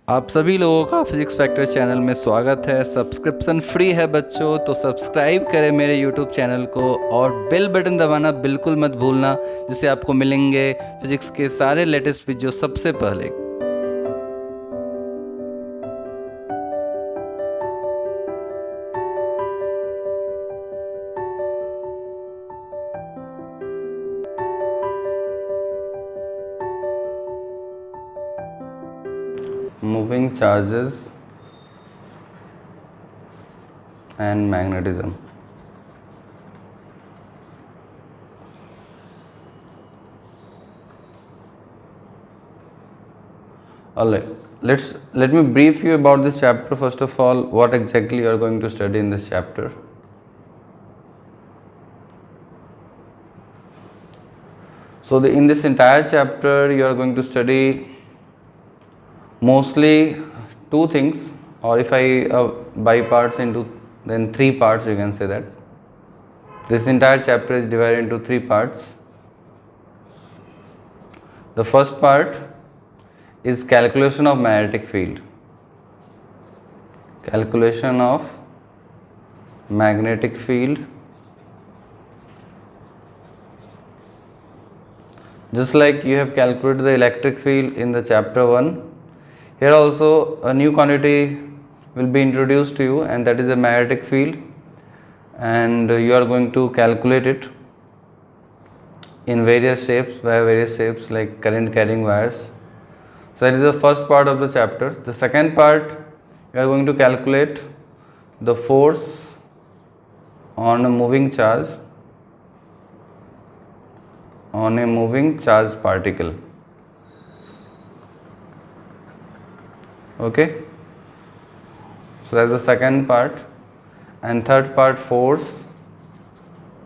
आप सभी लोगों का फिजिक्स फैक्टर चैनल में स्वागत है। सब्सक्रिप्शन फ्री है बच्चों, तो सब्सक्राइब करें मेरे यूट्यूब चैनल को और बेल बटन दबाना बिल्कुल मत भूलना, जिससे आपको मिलेंगे फिजिक्स के सारे लेटेस्ट वीडियो सबसे पहले। Moving charges and magnetism. Alright, let me brief you about this chapter. First of all, what exactly you are going to study in this chapter. So in this entire chapter you are going to study mostly two things, or if I by parts into then three parts, you can say that this entire chapter is divided into three parts. The first part is calculation of magnetic field. Calculation of magnetic field. Just like you have calculated the electric field in the chapter 1, here also a new quantity will be introduced to you, and that is a magnetic field, and you are going to calculate it in various shapes, by various shapes like current carrying wires. So that is the first part of the chapter. The second part, you are going to calculate the force on a moving charge, on a moving charge particle. Okay, so that's the second part. And third part, force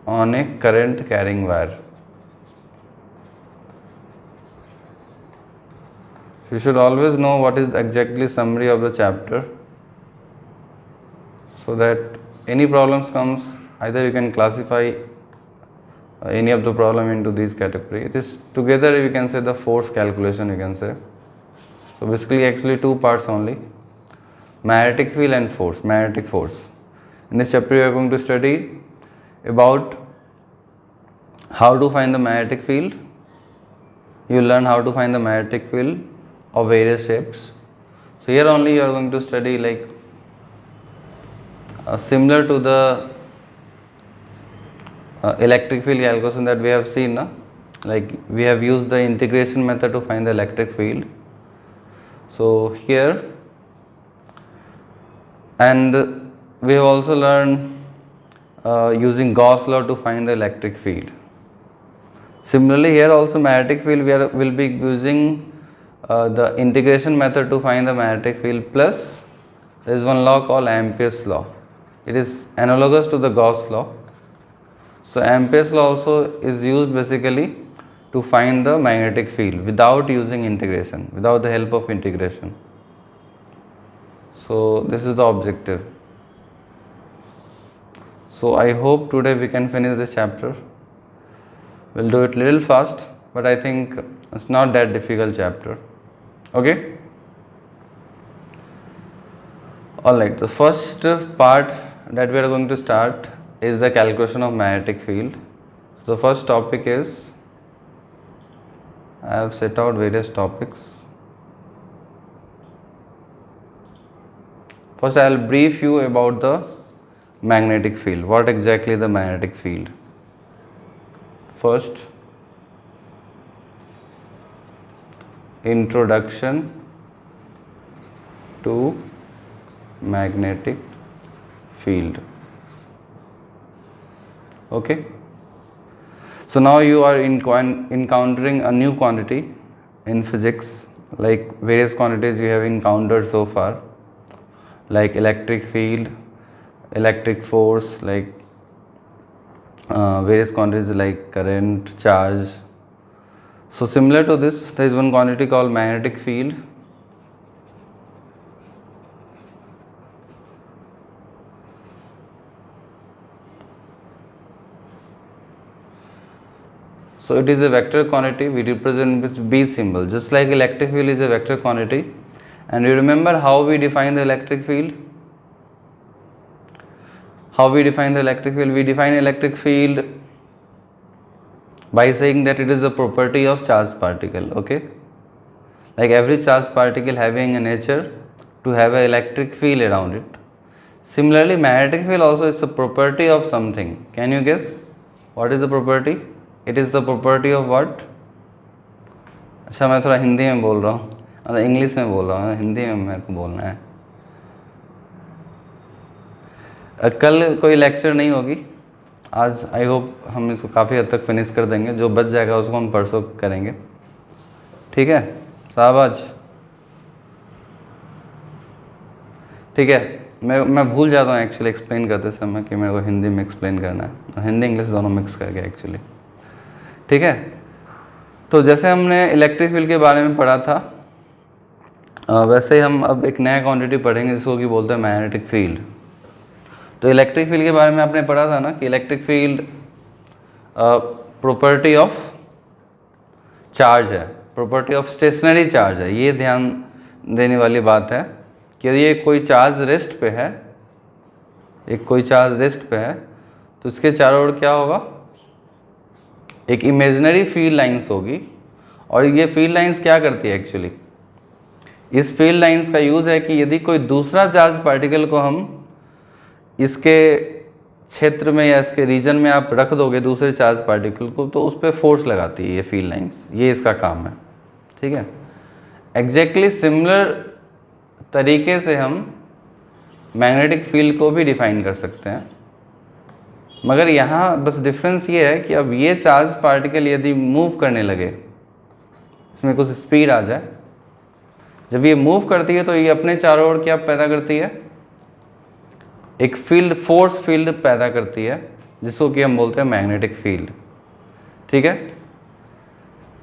on a current carrying wire. You should always know what is exactly summary of the chapter, so that any problems comes, either you can classify any of the problem into these category. It is together we can say the force calculation, you can say. So basically actually two parts only, magnetic field and force, magnetic force. In this chapter we are going to study about how to find the magnetic field. You will learn how to find the magnetic field of various shapes. So here only you are going to study like similar to the electric field calculation that we have seen, no? Like we have used the integration method to find the electric field. So here, and we have also learned using Gauss law to find the electric field. Similarly, here also magnetic field will be using the integration method to find the magnetic field, plus there is one law called Ampere's law. It is analogous to the Gauss law. So Ampere's law also is used basically to find the magnetic field without using integration, without the help of integration. So this is the objective. So I hope today we can finish this chapter. We'll do it little fast, but I think it's not that difficult chapter. Okay? Alright, the first part that we are going to start is the calculation of magnetic field. So the first topic is, I have set out various topics. First I will brief you about the magnetic field. What exactly is the magnetic field? First, introduction to magnetic field. Okay, so now you are encountering a new quantity in physics, like various quantities you have encountered so far, like electric field, electric force, like various quantities like current, charge. So similar to this, there is one quantity called magnetic field. So it is a vector quantity, we represent with B symbol. Just like electric field is a vector quantity, And you remember how we define the electric field? How we define the electric field? We define electric field by saying that it is a property of charged particle, okay? Like every charged particle having a nature to have an electric field around it. Similarly, magnetic field also is a property of something. Can you guess what is the property? It is the property of what? अच्छा, मैं थोड़ा हिंदी में बोल रहा हूँ, मतलब English में बोल रहा हूँ, हिंदी में मेरे को बोलना है। कल कोई लेक्चर नहीं होगी, आज आई होप हम इसको काफ़ी हद तक फिनिश कर देंगे, जो बच जाएगा उसको हम परसों करेंगे, ठीक है शाबाश। ठीक है, मैं भूल जाता हूँ एक्चुअली एक्सप्लेन करते समय कि मेरे को हिंदी में एक्सप्लेन करना है, हिंदी इंग्लिश दोनों मिक्स करके एक्चुअली, ठीक है। तो जैसे हमने इलेक्ट्रिक फील्ड के बारे में पढ़ा था, वैसे ही हम अब एक नया क्वांटिटी पढ़ेंगे जिसको कि बोलते हैं मैग्नेटिक फील्ड। तो इलेक्ट्रिक फील्ड के बारे में आपने पढ़ा था ना कि electric field property of charge है, प्रॉपर्टी ऑफ स्टेशनरी चार्ज है। ये ध्यान देने वाली बात है कि यदि एक कोई चार्ज रेस्ट पे है, एक कोई चार्ज रेस्ट पे है, तो इसके चारों ओर क्या होगा, एक इमेजिनरी फील्ड लाइंस होगी। और ये फील्ड लाइंस क्या करती है एक्चुअली, इस फील्ड लाइंस का यूज़ है कि यदि कोई दूसरा चार्ज पार्टिकल को हम इसके क्षेत्र में या इसके रीजन में आप रख दोगे दूसरे चार्ज पार्टिकल को, तो उस पर फोर्स लगाती है ये फील्ड लाइंस, ये इसका काम है, ठीक है। एग्जैक्टली सिमिलर तरीके से हम मैग्नेटिक फील्ड को भी डिफाइन कर सकते हैं, मगर यहाँ बस डिफरेंस ये है कि अब ये चार्ज पार्टिकल यदि मूव करने लगे, इसमें कुछ स्पीड आ जाए, जब ये मूव करती है तो ये अपने चारों ओर क्या पैदा करती है, एक फील्ड, फोर्स फील्ड पैदा करती है, जिसको कि हम बोलते हैं मैग्नेटिक फील्ड, ठीक है।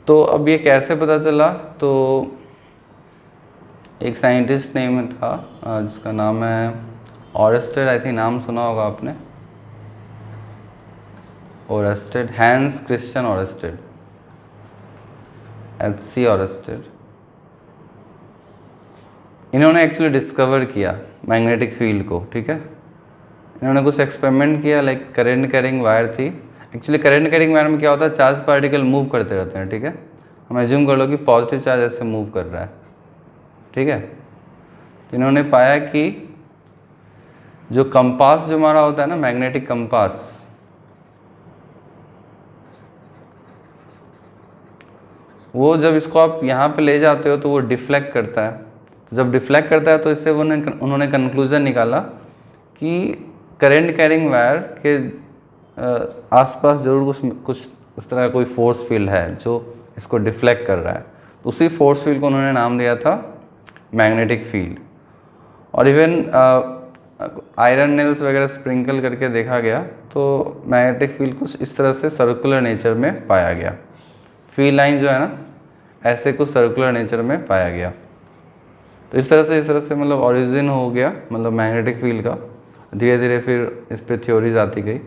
तो अब ये कैसे पता चला, तो एक साइंटिस्ट नेम था जिसका नाम है ऑरेस्टेड, आई थिंक नाम सुना होगा आपने, Oersted, Hans Christian Oersted, HC Oersted. इन्होंने एक्चुअली डिस्कवर किया मैग्नेटिक फील्ड को, ठीक है। इन्होंने कुछ एक्सपेरिमेंट किया, लाइक करंट कैरिंग वायर थी। एक्चुअली करंट कैरिंग वायर में क्या होता है, चार्ज पार्टिकल मूव करते रहते हैं, ठीक है। हम एज्यूम कर लो कि पॉजिटिव चार्ज ऐसे मूव कर रहा है, ठीक है। तो इन्होंने पाया कि जो कंपास जो हमारा होता है ना, मैग्नेटिक कंपास, वो जब इसको आप यहाँ पे ले जाते हो तो वो डिफ्लेक्ट करता है। तो जब डिफ्लेक्ट करता है तो इससे उन्होंने कंक्लूजन निकाला कि करंट कैरिंग वायर के आसपास ज़रूर कुछ उस तरह का कोई फोर्स फील्ड है जो इसको डिफ्लेक्ट कर रहा है। तो उसी फोर्स फील्ड को उन्होंने नाम दिया था मैग्नेटिक फील्ड। और इवन आयरन नेल्स वगैरह स्प्रिंकल करके देखा गया तो मैग्नेटिक फील्ड कुछ इस तरह से सर्कुलर नेचर में पाया गया। फील्ड लाइन जो है ना, ऐसे कुछ सर्कुलर नेचर में पाया गया। तो इस तरह से मतलब ओरिजिन हो गया, मतलब मैग्नेटिक फील्ड का। धीरे धीरे फिर इस पर थ्योरीज आती गई,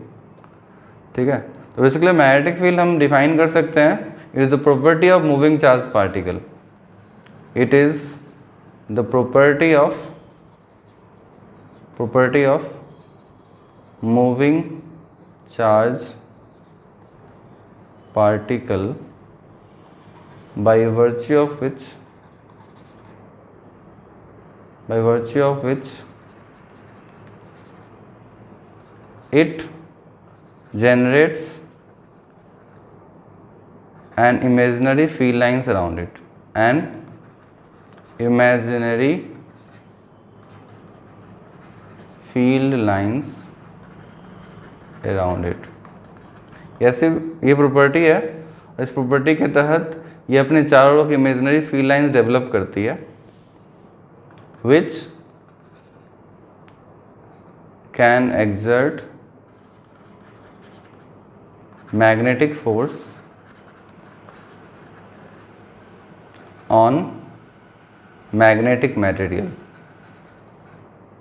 ठीक है। तो बेसिकली मैग्नेटिक फील्ड हम डिफाइन कर सकते हैं, it is the property of moving charge particle. It is the property of moving charge particle by virtue of which it generates an imaginary field lines around it, and imaginary field lines around it। ऐसे ये property है, इस property के तहत ये अपने चारों ओर imaginary field lines develop करती है, which can exert magnetic force on magnetic material.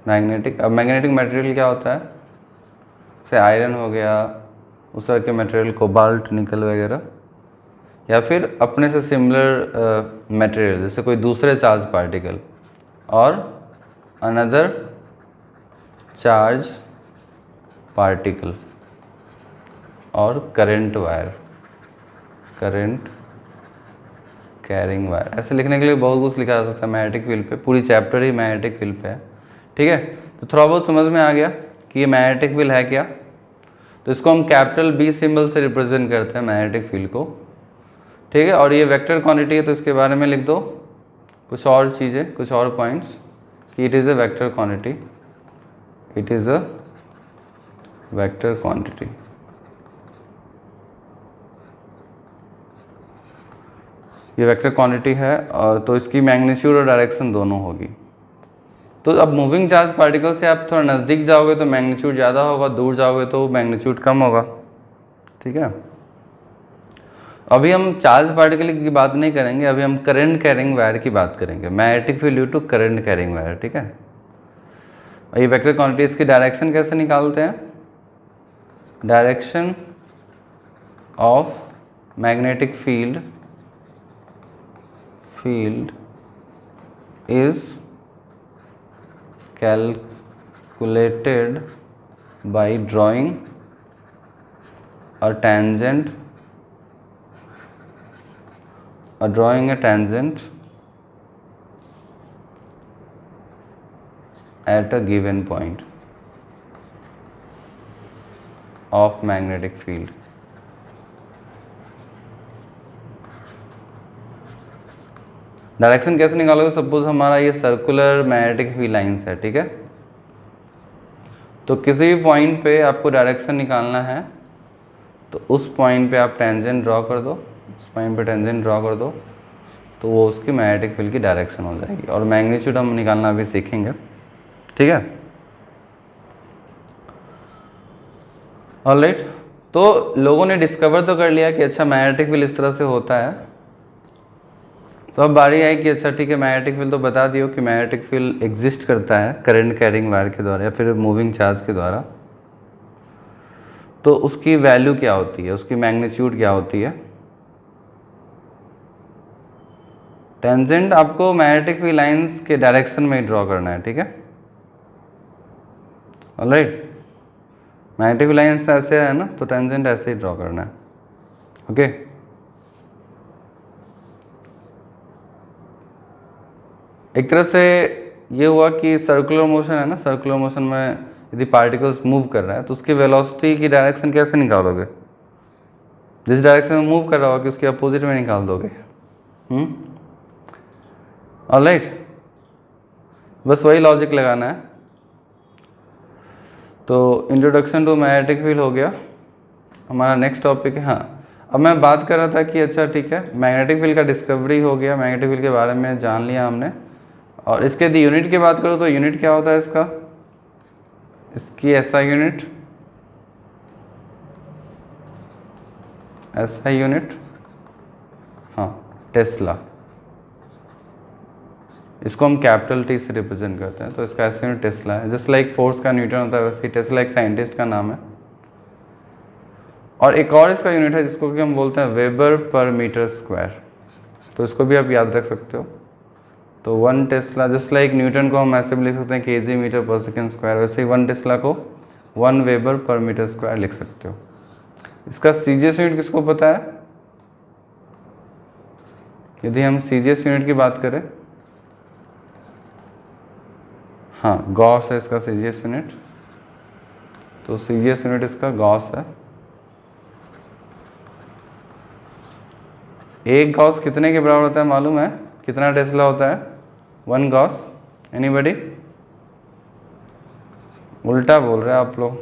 अब मैग्नेटिक मटेरियल क्या होता है, जैसे आयरन हो गया, उस तरह के मटेरियल, कोबाल्ट, निकल वगैरह, या फिर अपने से सिमिलर मटेरियल जैसे कोई दूसरे चार्ज पार्टिकल, और अनदर चार्ज पार्टिकल और current wire, current carrying wire. ऐसे लिखने के लिए बहुत कुछ लिखा जा सकता है मैग्नेटिक फील्ड पे, पूरी चैप्टर ही मैग्नेटिक फील्ड पे है। ठीक है, तो थोड़ा बहुत समझ में आ गया कि ये मैग्नेटिक फील्ड है क्या। तो इसको हम कैपिटल बी सिंबल से रिप्रेजेंट करते हैं मैग्नेटिक फील्ड को। ठीक है, और ये वेक्टर क्वांटिटी है, तो इसके बारे में लिख दो कुछ और चीज़ें, कुछ और पॉइंट्स कि it is a vector quantity, it is a vector quantity. ये वेक्टर क्वांटिटी है, और तो इसकी मैग्नीट्यूड और डायरेक्शन दोनों होगी। तो अब मूविंग चार्ज पार्टिकल से आप थोड़ा नज़दीक जाओगे तो मैग्नीट्यूड ज़्यादा होगा, दूर जाओगे तो मैग्नीट्यूड कम होगा। ठीक है, अभी हम चार्ज पार्टिकल की बात नहीं करेंगे, अभी हम करंट कैरिंग वायर की बात करेंगे, magnetic field due to current carrying wire. ठीक है, ये वेक्टर क्वांटिटी, इसकी डायरेक्शन कैसे निकालते हैं? Direction of magnetic field is calculated by drawing a tangent at a given point of magnetic field. Direction कैसे निकालोगे? सपोज हमारा ये सर्कुलर मैग्नेटिक फील्ड लाइंस है। ठीक है, तो किसी भी पॉइंट पे आपको डायरेक्शन निकालना है, तो उस पॉइंट पे आप टेंजेंट ड्रॉ कर दो, उस पॉइंट पे टेंजेंट ड्रॉ कर दो, तो वो उसकी मैग्नेटिक फील्ड की डायरेक्शन हो जाएगी। और मैग्नीट्यूड हम निकालना अभी सीखेंगे। ठीक है, ऑलराइट। तो लोगों ने डिस्कवर तो कर लिया कि अच्छा मैग्नेटिक फील्ड इस तरह से होता है। तो अब बारी आई कि अच्छा ठीक है, मैग्नेटिक फील्ड तो बता दियो कि मैग्नेटिक फील्ड एग्जिस्ट करता है करंट कैरिंग वायर के द्वारा या फिर मूविंग चार्ज के द्वारा। तो उसकी वैल्यू क्या होती है, उसकी मैग्नीट्यूड क्या होती है? टेंजेंट आपको मैग्नेटिक फील्ड लाइंस के डायरेक्शन में ही ड्रॉ करना है। ठीक है, ऑलराइट। मैग्नेटिक फील्ड लाइंस ऐसे है ना, तो टेंजेंट ऐसे ही ड्रॉ करना है। ओके, एक तरह से ये हुआ कि सर्कुलर मोशन है ना, सर्कुलर मोशन में यदि पार्टिकल्स मूव कर रहा है तो उसकी वेलोसिटी की डायरेक्शन कैसे निकालोगे? जिस डायरेक्शन में मूव कर रहा होगा कि उसके अपोजिट में निकाल दोगे। ऑलराइट, बस वही लॉजिक लगाना है। तो इंट्रोडक्शन टू मैग्नेटिक फील्ड हो गया। हमारा नेक्स्ट टॉपिक है, हाँ, अब मैं बात कर रहा था कि अच्छा ठीक है, मैग्नेटिक फील्ड का डिस्कवरी हो गया, मैग्नेटिक फील्ड के बारे में जान लिया हमने। और इसके यदि यूनिट की बात करो तो यूनिट क्या होता है इसका? इसकी एसआई यूनिट, एसआई यूनिट, हाँ, टेस्ला। इसको हम कैपिटल टी से रिप्रेजेंट करते हैं, तो इसका एसआई यूनिट टेस्ला है। जस्ट लाइक फोर्स का न्यूटन होता है, वैसे ही टेस्ला एक साइंटिस्ट का नाम है। और एक और इसका यूनिट है जिसको कि हम बोलते हैं वेबर पर मीटर स्क्वायर, तो इसको भी आप याद रख सकते हो। तो 1 टेस्ला, जस्ट लाइक न्यूटन को हम ऐसे भी लिख सकते हैं केजी मीटर पर सेकेंड स्क्वायर, वैसे ही 1 टेस्ला को 1 वेबर पर मीटर स्क्वायर लिख सकते हो। इसका सीजीएस यूनिट किसको पता है? यदि हम सीजीएस यूनिट की बात करें, हाँ, गॉस है इसका सीजीएस यूनिट। तो सीजीएस यूनिट इसका गॉस है। एक गॉस कितने के बराबर होता है मालूम है? कितना टेस्ला होता है 1 गॉस? एनीबडी? उल्टा बोल रहे हैं आप लोग।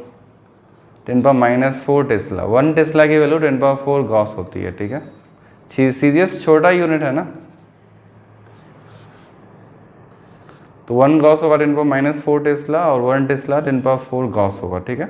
10⁻⁴ टेस्ला, 1 टेस्ला की वैल्यू 10⁻⁴ गॉस होती है। ठीक है, सीजीएस छोटा यूनिट है ना, तो 1 गॉस होगा 10⁻⁴ टेस्ला और 1 टेस्ला 10⁻⁴ गॉस होगा। ठीक है,